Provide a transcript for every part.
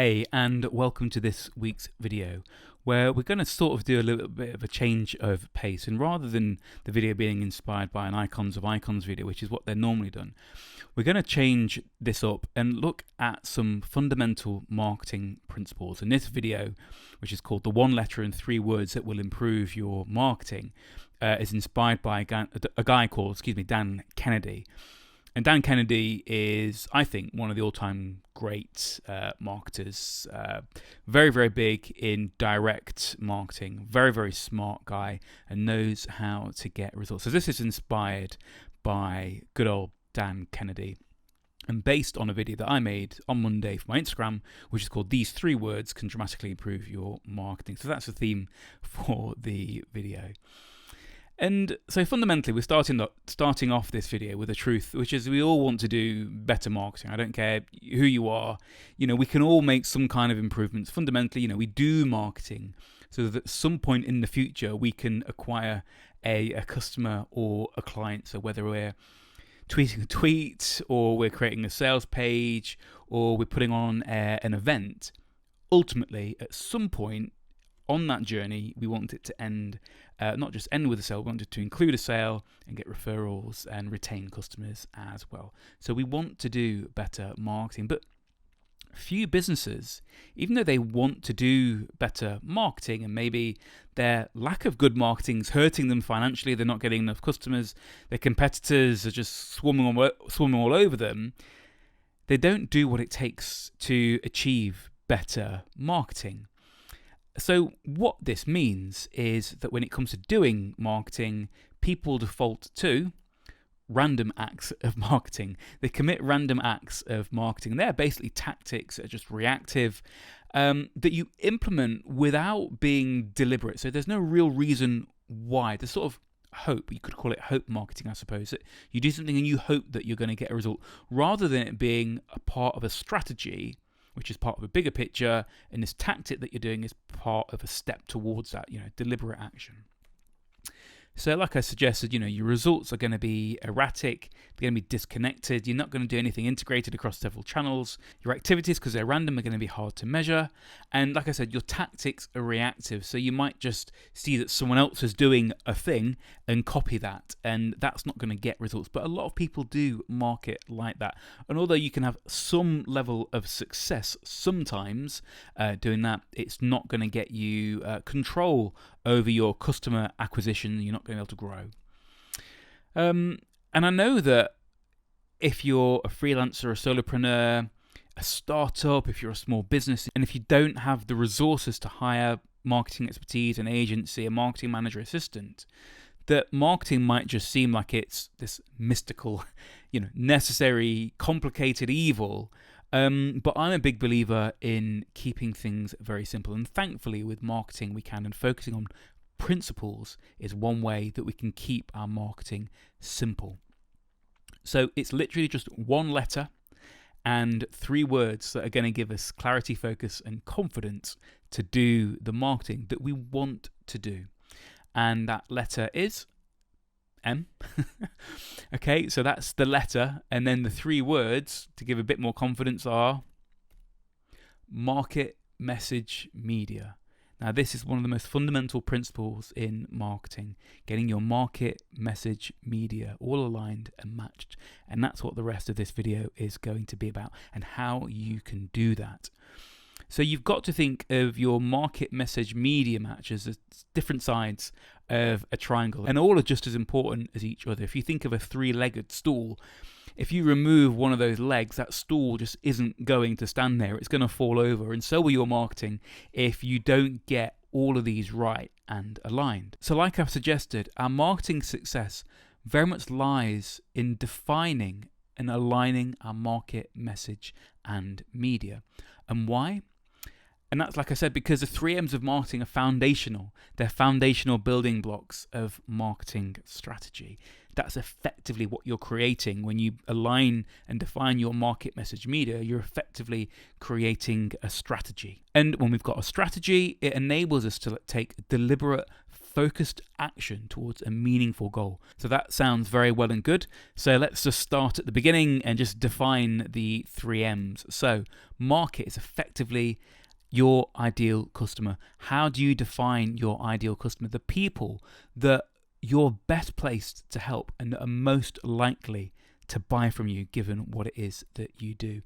Hey, and welcome to this week's video, where we're going to sort of do a little bit of a change of pace. And rather than the video being inspired by an Icons of Icons video, which is what they're normally done, we're going to change this up and look at some fundamental marketing principles. And this video, which is called The One Letter and Three Words That Will Improve Your Marketing, is inspired by a guy called, Dan Kennedy. And Dan Kennedy is, I think, one of the all-time great marketers. Very, very big in direct marketing. Very, very smart guy and knows how to get results. So this is inspired by good old Dan Kennedy and based on a video that I made on Monday for my Instagram, which is called These Three Words Can Dramatically Improve Your Marketing. So that's the theme for the video. And so fundamentally, we're starting off this video with a truth, which is we all want to do better marketing. I don't care who you are. We can all make some kind of improvements. Fundamentally, we do marketing so that at some point in the future, we can acquire a customer or a client. So whether we're tweeting a tweet or we're creating a sales page or we're putting on an event, ultimately, at some point on that journey, we want it to end, not just end with a sale, we want it to include a sale and get referrals and retain customers as well. So we want to do better marketing, but few businesses, even though they want to do better marketing and maybe their lack of good marketing is hurting them financially, they're not getting enough customers, their competitors are just swarming all over them, they don't do what it takes to achieve better marketing. So what this means is that when it comes to doing marketing, people default to random acts of marketing. They commit random acts of marketing. They're basically tactics that are just reactive, that you implement without being deliberate. So there's no real reason why. There's sort of hope. You could call it hope marketing, I suppose. That you do something and you hope that you're going to get a result, rather than it being a part of a strategy, which is part of a bigger picture, and this tactic that you're doing is part of a step towards that, deliberate action. So like I suggested, your results are going to be erratic, they're going to be disconnected, you're not going to do anything integrated across several channels. Your activities, because they're random, are going to be hard to measure. And like I said, your tactics are reactive, so you might just see that someone else is doing a thing and copy that, and that's not going to get results. But a lot of people do market like that. And although you can have some level of success sometimes doing that, it's not going to get you control over your customer acquisition. You're not going to be able to grow. And I know that if you're a freelancer, a solopreneur, a startup, if you're a small business, and if you don't have the resources to hire marketing expertise, an agency, a marketing manager, assistant, that marketing might just seem like it's this mystical, necessary, complicated evil. But I'm a big believer in keeping things very simple. And thankfully with marketing we can, and focusing on principles is one way that we can keep our marketing simple. So it's literally just one letter and three words that are going to give us clarity, focus, and confidence to do the marketing that we want to do. And that letter is M. Okay, so that's the letter, and then the three words to give a bit more confidence are market, message, media. Now this is one of the most fundamental principles in marketing, getting your market, message, media all aligned and matched. And that's what the rest of this video is going to be about, and how you can do that. So you've got to think of your market, message, media matches as different sides of a triangle, and all are just as important as each other. If you think of a three-legged stool, if you remove one of those legs, that stool just isn't going to stand there. It's going to fall over, and so will your marketing if you don't get all of these right and aligned. So like I've suggested, our marketing success very much lies in defining and aligning our market, message, and media. And why? And that's, like I said, because the 3 M's of marketing are foundational. They're foundational building blocks of marketing strategy. That's effectively what you're creating when you align and define your market, message, media. You're effectively creating a strategy. And when we've got a strategy, it enables us to take deliberate, focused action towards a meaningful goal. So that sounds very well and good. So let's just start at the beginning and just define the 3 M's. So market is effectively your ideal customer. How do you define your ideal customer? The people that you're best placed to help and are most likely to buy from you, given what it is that you do.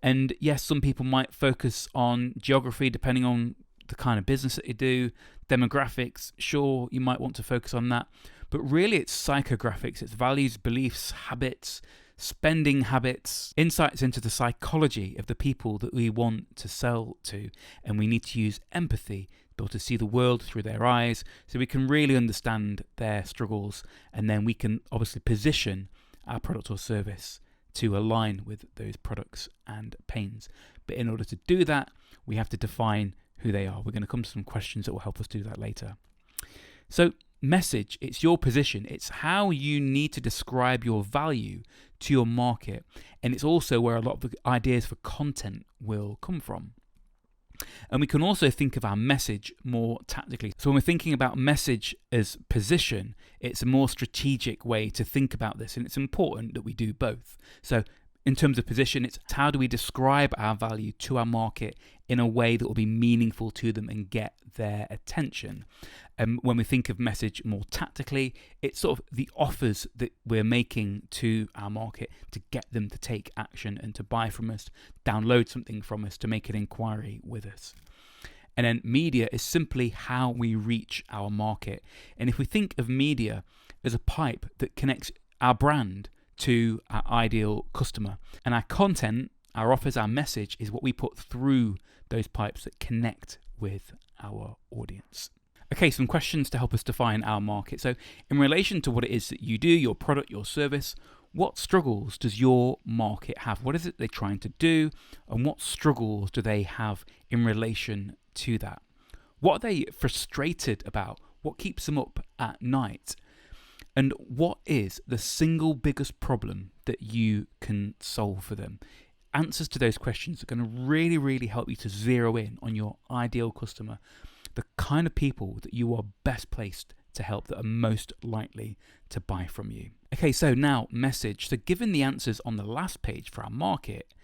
And yes, some people might focus on geography depending on the kind of business that you do, demographics, sure, you might want to focus on that. But really it's psychographics, it's values, beliefs, habits, spending habits, insights into the psychology of the people that we want to sell to. And we need to use empathy to be able to see the world through their eyes so we can really understand their struggles, and then we can obviously position our product or service to align with those products and pains. But in order to do that, we have to define who they are. We're going to come to some questions that will help us do that later. So message, it's your position. It's how you need to describe your value to your market. And it's also where a lot of the ideas for content will come from. And we can also think of our message more tactically. So when we're thinking about message as position, it's a more strategic way to think about this. And it's important that we do both. So in terms of position, it's how do we describe our value to our market in a way that will be meaningful to them and get their attention. And when we think of message more tactically, it's sort of the offers that we're making to our market to get them to take action and to buy from us, download something from us, to make an inquiry with us. And then media is simply how we reach our market. And if we think of media as a pipe that connects our brand to our ideal customer, and our content, our offers, our message is what we put through those pipes that connect with our audience. Okay, some questions to help us define our market. So in relation to what it is that you do, your product, your service, what struggles does your market have? What is it they're trying to do? And what struggles do they have in relation to that? What are they frustrated about? What keeps them up at night? And what is the single biggest problem that you can solve for them? Answers to those questions are going to really, really help you to zero in on your ideal customer, the kind of people that you are best placed to help, that are most likely to buy from you. Okay, so now message. So given the answers on the last page for our market,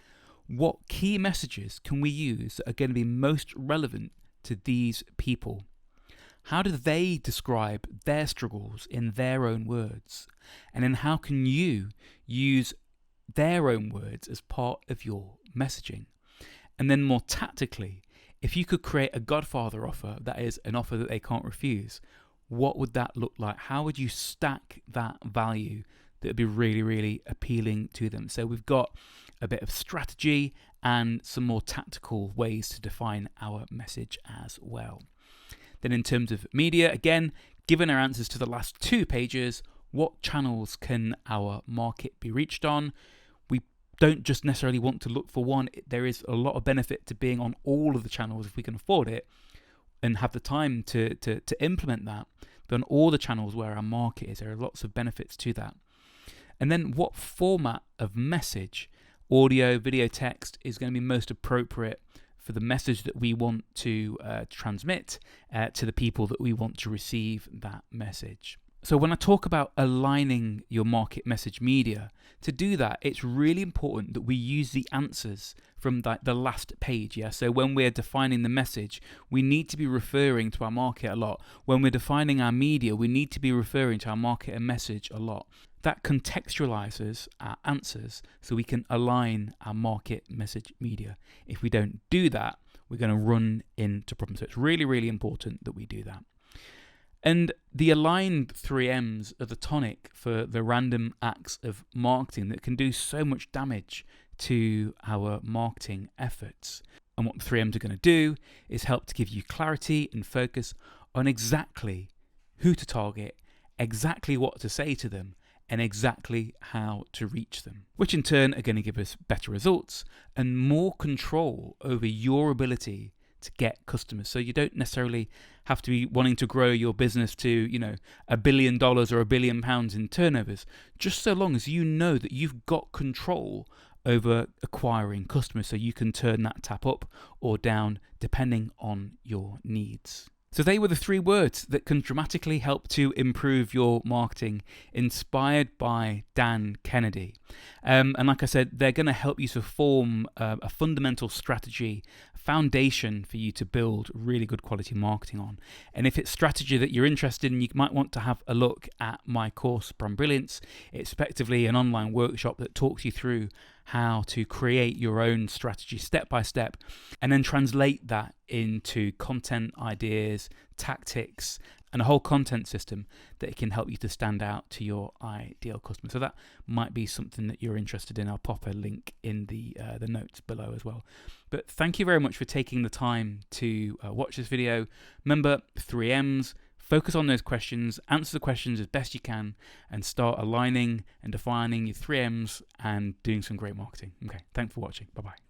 what key messages can we use that are going to be most relevant to these people? How do they describe their struggles in their own words? And then how can you use their own words as part of your messaging? And then more tactically, if you could create a Godfather offer, that is an offer that they can't refuse, what would that look like? How would you stack that value that would be really, really appealing to them? So we've got a bit of strategy and some more tactical ways to define our message as well. Then in terms of media, again, given our answers to the last 2 pages, what channels can our market be reached on? We don't just necessarily want to look for one. There is a lot of benefit to being on all of the channels if we can afford it and have the time to implement that. But on all the channels where our market is, there are lots of benefits to that. And then what format of message, audio, video, text, is going to be most appropriate for the message that we want to transmit to the people that we want to receive that message. So when I talk about aligning your market message media, to do that, it's really important that we use the answers from the last page. Yeah. So when we're defining the message, we need to be referring to our market a lot. When we're defining our media, we need to be referring to our market and message a lot. That contextualizes our answers so we can align our market message media. If we don't do that, we're going to run into problems. So it's really, really important that we do that. And the aligned 3 M's are the tonic for the random acts of marketing that can do so much damage to our marketing efforts. And what the 3 M's are going to do is help to give you clarity and focus on exactly who to target, exactly what to say to them, and exactly how to reach them, which in turn are going to give us better results and more control over your ability to get customers. So you don't necessarily have to be wanting to grow your business to, $1 billion or £1 billion in turnovers, just so long as you know that you've got control over acquiring customers, so you can turn that tap up or down depending on your needs. So they were the 3 words that can dramatically help to improve your marketing, inspired by Dan Kennedy. And like I said, they're going to help you to form a fundamental strategy, foundation for you to build really good quality marketing on. And if it's strategy that you're interested in, you might want to have a look at my course, Brand Brilliance. It's effectively an online workshop that talks you through how to create your own strategy step by step, and then translate that into content ideas, tactics, and a whole content system that can help you to stand out to your ideal customer. So that might be something that you're interested in. I'll pop a link in the notes below as well. But thank you very much for taking the time to watch this video. Remember, 3 M's. Focus on those questions, answer the questions as best you can, and start aligning and defining your 3 M's and doing some great marketing. Okay, thanks for watching. Bye-bye.